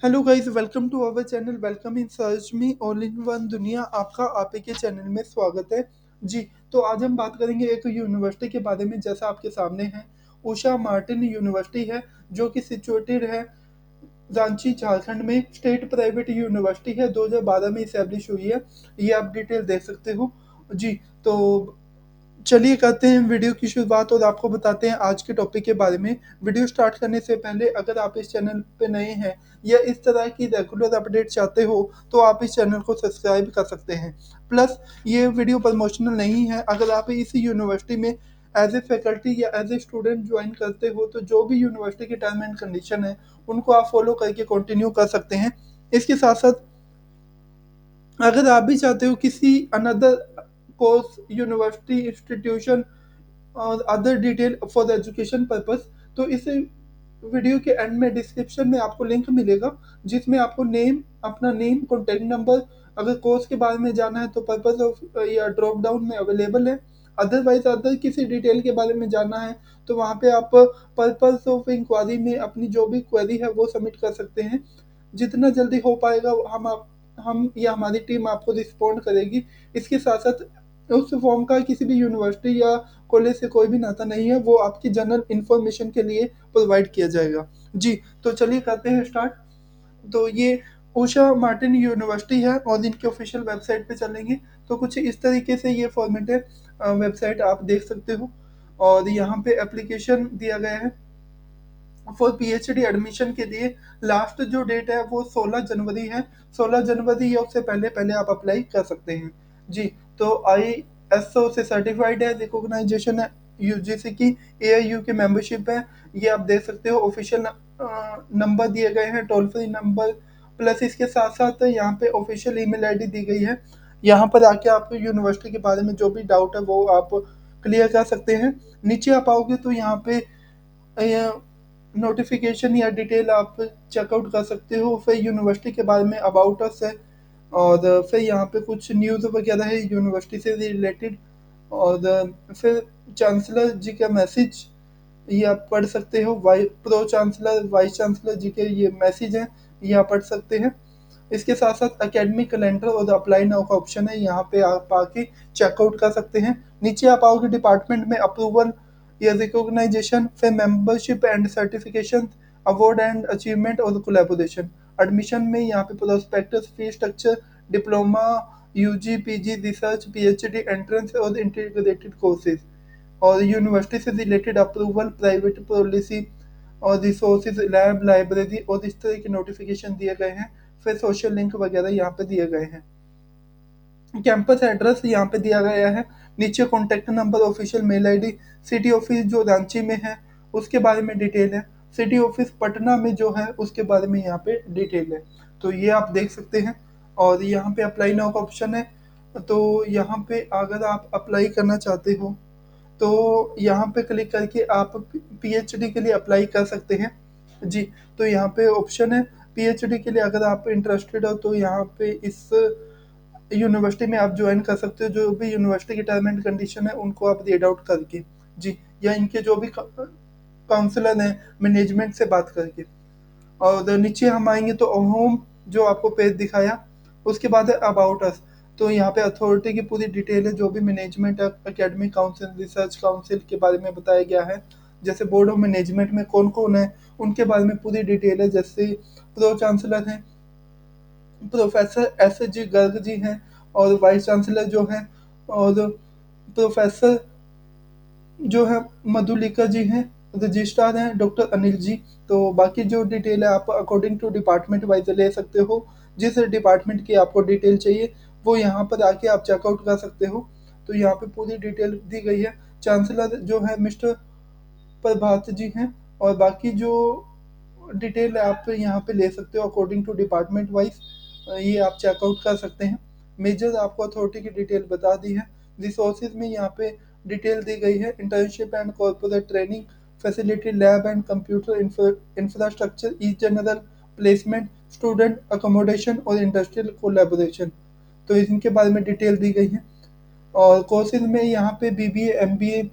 Hello guys, welcome to our channel. Welcome in search me all in one दुनिया। आपका आप ही के channel में स्वागत है जी। तो आज हम बात करेंगे एक यूनिवर्सिटी के बारे में, जैसा आपके सामने है। उषा मार्टिन यूनिवर्सिटी है, जो कि सिचुएटेड है रांची, झारखंड में। स्टेट प्राइवेट यूनिवर्सिटी है, 2012 में इस्टेब्लिश हुई है। ये आप डिटेल देख सकते हो जी। तो चलिए करते हैं वीडियो की शुरुआत और आपको बताते हैं आज के टॉपिक के बारे में। वीडियो स्टार्ट करने से पहले अगर आप इस चैनल पे नए हैं या इस तरह की रेगुलर अपडेट चाहते हो तो आप इस चैनल को सब्सक्राइब कर सकते हैं। प्लस ये वीडियो प्रमोशनल नहीं है। अगर आप इस यूनिवर्सिटी में एज ए फैकल्टी या एज ए स्टूडेंट ज्वाइन करते हो तो जो भी यूनिवर्सिटी की टर्म एंड कंडीशन है उनको आप फॉलो करके कंटिन्यू कर सकते हैं। इसके साथ साथ अगर आप भी चाहते हो किसी अनदर कोर्स, यूनिवर्सिटी, इंस्टीट्यूशन और other detail for education purpose, तो इस वीडियो के एंड में डिस्क्रिप्शन में आपको लिंक मिलेगा, जिसमें आपको अपना नेम, कॉन्टेक्ट नंबर, अगर कोर्स के बारे में जाना है तो पर्पस ऑफ या ड्रॉप डाउन में अवेलेबल है। अदरवाइज अदर किसी डिटेल के बारे में जानना है तो वहाँ पे आप पर्पस ऑफ इंक्वायरी में अपनी जो भी क्वेरी है वो सबमिट कर सकते हैं। जितना जल्दी हो पाएगा हम या हमारी टीम आपको रिस्पॉन्ड करेगी। इसके साथ साथ उस फॉर्म का किसी भी यूनिवर्सिटी या कॉलेज से कोई भी नाता नहीं है, वो आपकी जनरल इंफॉर्मेशन के लिए प्रोवाइड किया जाएगा जी। तो चलिए करते हैं स्टार्ट। तो ये उषा मार्टिन यूनिवर्सिटी है और इनके ऑफिशियल वेबसाइट पे चलेंगे तो कुछ इस तरीके से ये फॉर्मेट है। वेबसाइट आप देख सकते हो और यहाँ पे एप्लीकेशन दिया गया है फॉर पीएचडी एडमिशन के लिए। लास्ट जो डेट है वो 16 जनवरी है। 16 जनवरी या उससे पहले पहले आप अप्लाई कर सकते हैं जी। तो ISO से सर्टिफाइड है, रिकॉग्नाइजेशन है यूजीसी की, AIU की मेंबरशिप है। ये आप देख सकते हो। ऑफिशियल नंबर दिए गए हैं, टोल फ्री नंबर। प्लस इसके साथ साथ यहाँ पे ऑफिशियल ईमेल आईडी दी गई है। यहाँ पर आके आप यूनिवर्सिटी के बारे में जो भी डाउट है वो आप क्लियर कर सकते हैं। नीचे आप आओगे तो यहाँ पे नोटिफिकेशन या डिटेल आप चेकआउट कर सकते हो। फिर यूनिवर्सिटी के बारे में अबाउट अस है और फिर यहाँ पे कुछ न्यूज़ वगैरह है यूनिवर्सिटी से रिलेटेड। और फिर चांसलर जी का मैसेज ये आप पढ़ सकते हो। प्रो चांसलर, वाइस चांसलर जी के ये मैसेज हैं, ये आप पढ़ सकते हैं। इसके साथ साथ एकेडमिक कैलेंडर और अप्लाई नाउ का ऑप्शन है, यहाँ पे आप आके चेकआउट कर सकते हैं। नीचे आप आओगे डिपार्टमेंट में, अप्रूवल या रिकॉग्नाइजेशन, फिर membership and certification, award and achievement और कोलैबोरेशन। एडमिशन में यहाँ पे prospectus, fee structure, diploma, UG, PG, research, PhD, entrance और इंटीग्रेटेड कोर्सेज, और यूनिवर्सिटी से रिलेटेड अप्रूवल, प्राइवेट पॉलिसी और रिसोर्सेज, लैब, लाइब्रेरी और इस तरह के नोटिफिकेशन दिए गए हैं। फिर सोशल लिंक वगैरह यहाँ पे दिए गए हैं। कैंपस एड्रेस यहाँ पे दिया गया है। नीचे contact number, official mail ID. City office जो रांची में है उसके बारे में डिटेल है। सिटी ऑफिस पटना में जो है उसके बारे में यहाँ पे डिटेल है। तो ये आप देख सकते हैं। और यहाँ पे अप्लाई नाउ का ऑप्शन है। तो यहाँ पे अगर आप अप्लाई करना चाहते हो तो यहाँ पे क्लिक करके आप पीएचडी के लिए अप्लाई कर सकते हैं जी। तो यहाँ पे ऑप्शन है पीएचडी के लिए, अगर आप इंटरेस्टेड हो तो यहाँ पे इस यूनिवर्सिटी में आप ज्वाइन कर सकते हो। जो भी यूनिवर्सिटी की टर्म एंड कंडीशन है उनको आप रीड आउट करके जी, या इनके जो भी काउंसलर हैं मैनेजमेंट से बात करके। और नीचे हम आएंगे तो होम जो आपको पेज दिखाया, उसके बाद है अबाउट अस। तो यहाँ पे अथॉरिटी की पूरी डिटेल है, जो भी management, academic council, research council के बारे में बताया गया है। जैसे बोर्ड ऑफ मैनेजमेंट में कौन कौन है उनके बारे में पूरी डिटेल है। जैसे प्रो चांसलर हैं प्रोफेसर SG गर्ग जी हैं, और वाइस चांसलर जो हैं और प्रोफेसर जो है मधुलिका जी हैं, रजिस्ट्रार हैं डॉक्टर अनिल जी। तो बाकी जो डिटेल है आप अकॉर्डिंग टू डिपार्टमेंट वाइज ले सकते हो। जिस डिपार्टमेंट की आपको डिटेल चाहिए वो यहाँ पर आके आप चेकआउट कर सकते हो। तो यहाँ पे पूरी डिटेल दी गई है। चांसलर जो है मिस्टर प्रभात जी हैं, और बाकी जो डिटेल आप यहाँ पे ले सकते हो अकॉर्डिंग टू डिपार्टमेंट वाइज, ये आप चेकआउट कर सकते हैं। मेजर आपको अथॉरिटी की डिटेल बता दी है। रिसोर्सेज में यहाँ पे डिटेल दी गई है। Internship and corporate training facility, lab and computer infrastructure, E general placement, student accommodation और इंडस्ट्रियल कोलैबोरेशन। तो इनके बारे में डिटेल दी गई है। और कोर्सेज में यहाँ पे BBA, MBA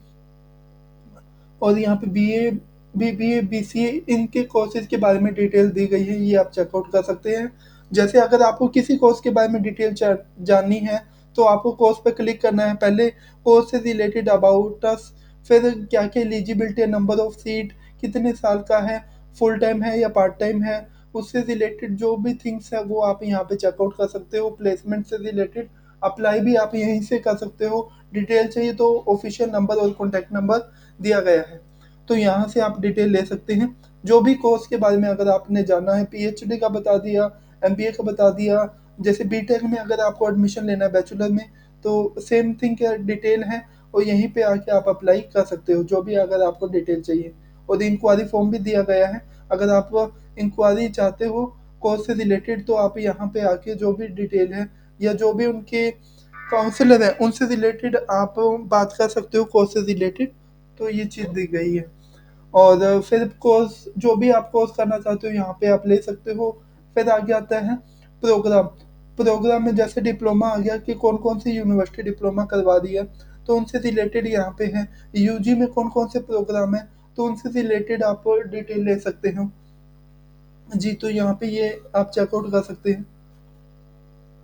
और यहाँ पे BA बीबीए, बीसीए इनके कोर्सेज़ के बारे में डिटेल दी गई है, ये आप चेकआउट कर सकते हैं। जैसे अगर आपको किसी कोर्स के बारे में डिटेल जाननी है, तो आपको कोर्स पे क्लिक करना है। पहले कोर्स से रिलेटेड अबाउट अस, फिर क्या-क्या एलिजिबिलिटी है, नंबर ऑफ सीट, कितने साल का है, फुल टाइम है या पार्ट टाइम है, उससे रिलेटेड जो भी थिंग्स है वो आप यहाँ पे चेकआउट कर सकते हो। प्लेसमेंट से रिलेटेड अप्लाई भी आप यहीं से कर सकते हो। डिटेल चाहिए तो ऑफिशियल नंबर और कॉन्टैक्ट नंबर दिया गया है, तो यहाँ से आप डिटेल ले सकते हैं। जो भी कोर्स के बारे में अगर आपने जाना है, पीएचडी का बता दिया, एमबीए का बता दिया, जैसे बीटेक में अगर आपको एडमिशन लेना है बैचलर में, तो सेम थिंग का डिटेल है और यहीं पे आके आप अप्लाई कर सकते हो, जो भी अगर आपको डिटेल चाहिए। और इंक्वायरी फॉर्म भी दिया गया है, अगर आप इंक्वायरी चाहते हो कोर्स से रिलेटेड, तो आप यहाँ पे आके जो भी डिटेल है या जो भी उनके काउंसलर है उनसे रिलेटेड आप बात कर सकते हो कोर्स से रिलेटेड। तो ये चीज़ दी गई है। और फिर कोर्स जो भी आप कोर्स करना चाहते हो यहाँ पे आप ले सकते हो। फिर आगे आता है प्रोग्राम। प्रोग्राम में जैसे डिप्लोमा आ गया कि कौन कौन सी यूनिवर्सिटी डिप्लोमा करवा रही है, तो उनसे रिलेटेड यहाँ पे है। यूजी में कौन कौन से प्रोग्राम है, तो उनसे रिलेटेड आप डिटेल ले सकते हो। जी, तो यहाँ पे ये आप चेकआउट कर सकते हैं।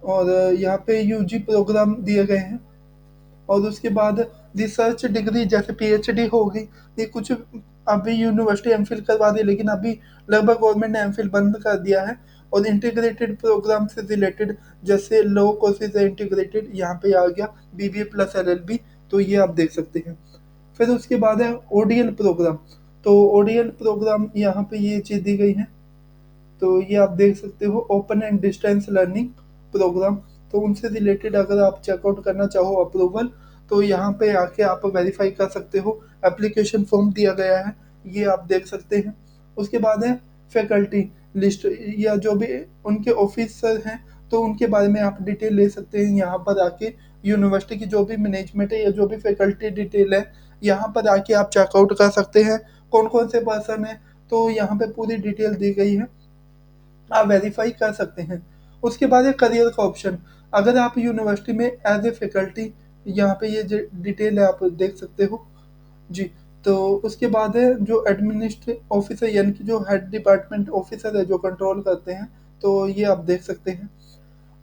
और यहाँ पे यूजी प्रोग्राम दिए गए हैं। और उसके बाद रिसर्च डिग्री जैसे पीएचडी होगी, ये कुछ अभी यूनिवर्सिटी एमफिल करवा दी, लेकिन अभी लगभग गवर्नमेंट ने एमफिल बंद कर दिया है। और इंटीग्रेटेड प्रोग्राम से रिलेटेड जैसे लो कोर्सेज है इंटीग्रेटेड, यहाँ पे आ गया बीबीए प्लस एलएलबी, तो ये आप देख सकते हैं। फिर उसके बाद है ओडीएल प्रोग्राम। तो ओडीएल प्रोग्राम यहाँ पे ये चीज़ दी गई है, तो ये आप देख सकते हो open and distance learning programme. तो उनसे रिलेटेड अगर आप चेकआउट करना चाहो अप्रूवल, तो यहाँ पे आके आप वेरीफाई कर सकते हो। एप्लीकेशन फॉर्म दिया गया है, ये आप देख सकते हैं। उसके बाद है फैकल्टी लिस्ट, या जो भी उनके ऑफिसर हैं तो उनके बारे में आप डिटेल ले सकते हैं यहाँ पर आके। यूनिवर्सिटी की जो भी मैनेजमेंट है या जो भी फैकल्टी डिटेल है, यहाँ पर आके आप चेकआउट कर सकते हैं कौन कौन से पर्सन है, तो यहाँ पे पूरी डिटेल दी गई है, आप वेरीफाई कर सकते हैं। उसके बाद है करियर का ऑप्शन। अगर आप यूनिवर्सिटी में एज ए फैकल्टी, यहाँ पे ये डिटेल है आप देख सकते हो। जी, तो उसके बाद है जो एडमिनिस्ट्रेटिव ऑफिसर, यानी कि जो हेड डिपार्टमेंट ऑफिसर है जो कंट्रोल करते हैं, तो ये आप देख सकते हैं।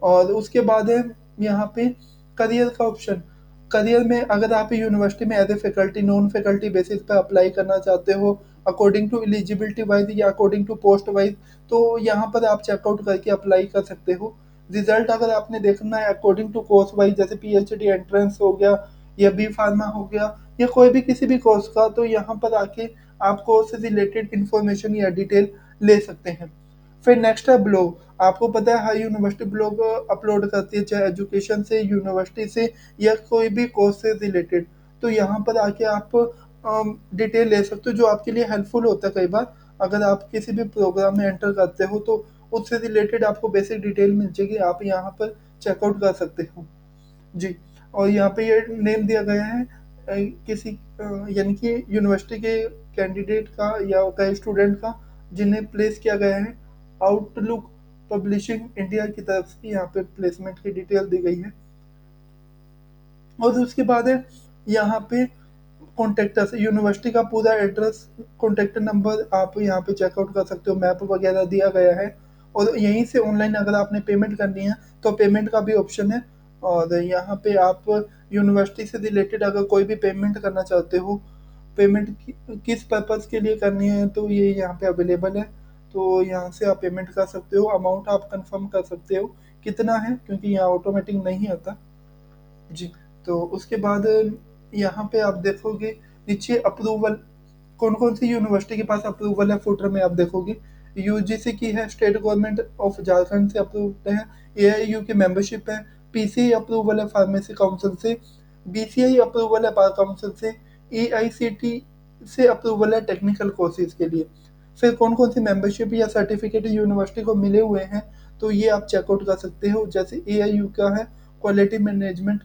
और उसके बाद है यहाँ पे करियर का ऑप्शन। करियर में अगर आप यूनिवर्सिटी में as a faculty non faculty basis पे अप्लाई करना चाहते हो अकॉर्डिंग टू एलिजिबिलिटी वाइज या अकॉर्डिंग टू पोस्ट वाइज, तो यहाँ पर आप चेकआउट करके अप्लाई कर सकते हो। रिजल्ट अगर आपने देखना है अकॉर्डिंग टू कोर्स वाइज, जैसे पीएचडी एंट्रेंस हो गया या बी फार्मा हो गया या कोई भी किसी भी कोर्स का, तो यहाँ पर आके आप कोर्स से रिलेटेड इंफॉर्मेशन या डिटेल ले सकते हैं। फिर नेक्स्ट है ब्लॉग। आपको पता है हर यूनिवर्सिटी ब्लॉग अपलोड करती है, चाहे एजुकेशन से, यूनिवर्सिटी से या कोई भी कोर्स से रिलेटेड। तो यहाँ पर आके आप डिटेल ले सकते हो, जो आपके लिए हेल्पफुल होता है। कई बार अगर आप किसी भी प्रोग्राम में एंटर करते हो तो उससे रिलेटेड आपको बेसिक डिटेल मिल जाएगी, आप यहाँ पर चेकआउट कर सकते हो। जी, और यहाँ पे ये नेम दिया गया है किसी यानी कि यूनिवर्सिटी के कैंडिडेट का या कई स्टूडेंट का जिन्हें प्लेस किया गया है। आउटलुक पब्लिशिंग इंडिया की तरफ से यहाँ पे प्लेसमेंट की डिटेल दी गई है। और उसके बाद है यहाँ पे कॉन्टेक्ट अस, यूनिवर्सिटी का पूरा एड्रेस, कॉन्टेक्ट नंबर आप यहाँ पे चेकआउट कर सकते हो, मैप वगैरह दिया गया है। और यहीं से ऑनलाइन अगर आपने पेमेंट करनी है तो पेमेंट का भी ऑप्शन है। और यहाँ पे आप यूनिवर्सिटी से रिलेटेड अगर कोई भी पेमेंट करना चाहते हो, पेमेंट किस पर्पज़ के लिए करनी है, तो ये यहाँ पे अवेलेबल है। तो यहाँ से आप पेमेंट कर सकते हो, अमाउंट आप कंफर्म कर सकते हो कितना है, क्योंकि यहाँ ऑटोमेटिक नहीं आता। जी, तो उसके बाद यहाँ पे आप देखोगे नीचे अप्रूवल, कौन-कौन सी यूनिवर्सिटी के पास अप्रूवल है, फुटर में आप देखोगे। यूजीसी की है, स्टेट गवर्नमेंट ऑफ झारखंड से अप्रूव्ड है, एआईयू की मेंबरशिप है, पीसीआई अप्रूवल है फार्मेसी काउंसिल से, बीसीआई अप्रूवल है बार काउंसिल से, एआईसीटी से अप्रूवल है टेक्निकल कोर्सेज के लिए। फिर कौन-कौन सी मेंबरशिप या सर्टिफिकेट यूनिवर्सिटी को मिले हुए हैं, तो ये आप चेकआउट कर सकते हो। जैसे एआईयू का है, क्वालिटी मैनेजमेंट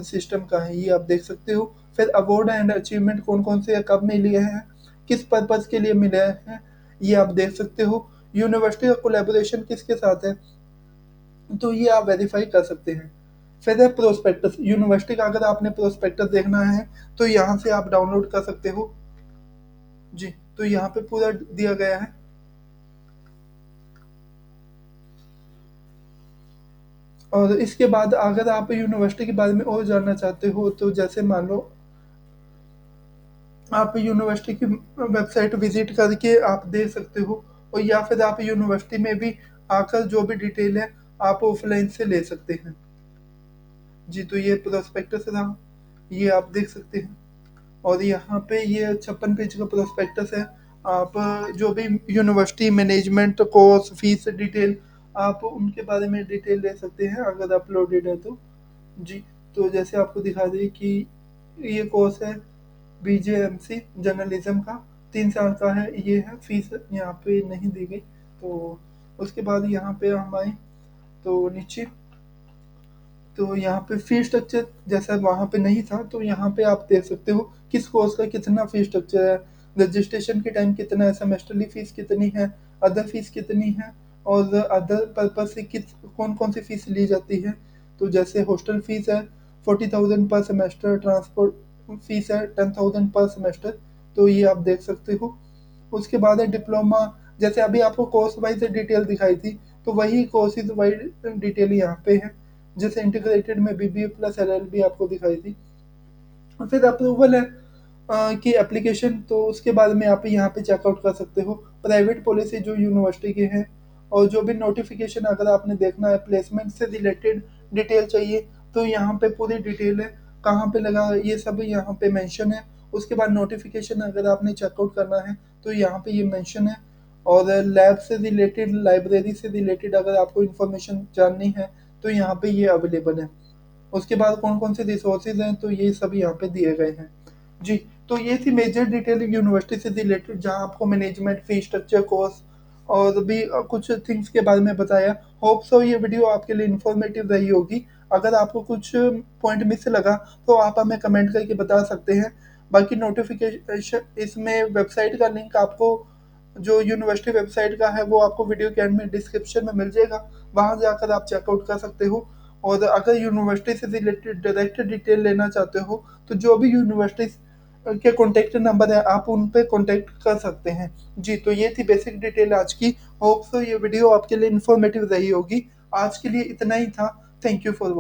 सिस्टम का है, ये आप देख सकते हो। फिर अवार्ड एंड अचीवमेंट कौन कौन से कब मिले हैं, किस पर्पज़ के लिए मिले हैं, ये आप देख सकते हो। यूनिवर्सिटी का कोलैबोरेशन किसके साथ है, तो ये आप वेरीफाई कर सकते हैं। फिर है प्रोस्पेक्टस। यूनिवर्सिटी का अगर आपने प्रोस्पेक्टस देखना है तो यहाँ से आप डाउनलोड कर सकते हो। जी, तो यहाँ पे पूरा दिया गया है। और इसके बाद अगर आप यूनिवर्सिटी के बारे में और जानना चाहते हो, तो जैसे मान लो आप यूनिवर्सिटी की वेबसाइट विजिट करके आप देख सकते हो, और या फिर आप यूनिवर्सिटी में भी आकर जो भी डिटेल है आप ऑफलाइन से ले सकते हैं। जी, तो ये प्रोस्पेक्टस रहा, ये आप देख सकते हैं। और यहाँ पे ये 56 पेज का प्रोस्पेक्टस है। आप जो भी university management course fees detail आप उनके बारे में डिटेल ले सकते हैं अगर अपलोडेड है तो। जी, तो जैसे आपको दिखा दें कि ये कोर्स है बीजेएमसी जर्नलिज्म का, 3 साल का है, ये है। फीस यहाँ पे नहीं दी गई। तो उसके बाद यहाँ पे हम आए तो नीचे, तो यहाँ पे फी स्ट्रक्चर जैसा वहाँ पे नहीं था, तो यहाँ पे आप देख सकते हो किस कोर्स का कितना फी स्ट्रक्चर है, रजिस्ट्रेशन के टाइम कितना है, सेमेस्टरली फीस कितनी है, अदर फीस कितनी है, और अदर पर्पज से किस कौन कौन सी फीस ली जाती है। तो जैसे हॉस्टल फीस है 40,000 पर सेमेस्टर, ट्रांसपोर्ट फीस है 10,000 पर सेमेस्टर। तो ये आप देख सकते हो। उसके बाद है डिप्लोमा, जैसे अभी आपको कोर्स वाइज डिटेल दिखाई थी, तो वही कोर्सेज वाइज डिटेल यहाँ पे है। जैसे इंटीग्रेटेड में बीबीए प्लस एलएलबी आपको दिखाई थी। और फिर अप्रूवल है की एप्लीकेशन, तो उसके बाद में आप यहाँ पे चेकआउट कर सकते हो। प्राइवेट पॉलिसी जो यूनिवर्सिटी के हैं, और जो भी नोटिफिकेशन अगर आपने देखना है प्लेसमेंट से रिलेटेड डिटेल चाहिए, तो यहाँ पे पूरी डिटेल है, कहाँ पे लगा ये सब यहाँ पे मेंशन है। उसके बाद नोटिफिकेशन अगर आपने चेकआउट करना है तो यहाँ पे ये मेंशन है। और लैब से रिलेटेड, लाइब्रेरी से रिलेटेड अगर आपको इन्फॉर्मेशन जाननी है तो यहाँ पे ये अवेलेबल है। उसके बाद कौन कौन से रिसोर्सेज हैं, तो ये सब यहाँ पे दिए गए हैं। जी, तो ये थी मेजर डिटेल यूनिवर्सिटी से रिलेटेड, जहाँ आपको मैनेजमेंट फी स्ट्रक्चर कोर्स और भी कुछ थिंग्स के बारे में बताया। होप सो ये वीडियो आपके लिए इन्फॉर्मेटिव रही होगी। अगर आपको कुछ पॉइंट मिस लगा तो आप हमें कमेंट करके बता सकते हैं। बाकी नोटिफिकेशन, इसमें वेबसाइट का लिंक आपको, जो यूनिवर्सिटी वेबसाइट का है, वो आपको वीडियो के एंड में डिस्क्रिप्शन में मिल जाएगा। वहाँ जाकर आप चेकआउट कर सकते हो। और अगर यूनिवर्सिटी से रिलेटेड डायरेक्ट डिटेल लेना चाहते हो, तो जो भी यूनिवर्सिटी के कॉन्टैक्ट नंबर है आप उन पे कॉन्टैक्ट कर सकते हैं। जी, तो ये थी बेसिक डिटेल आज की। होप सो ये वीडियो आपके लिए इन्फॉर्मेटिव रही होगी। आज के लिए इतना ही था। Thank you for watching.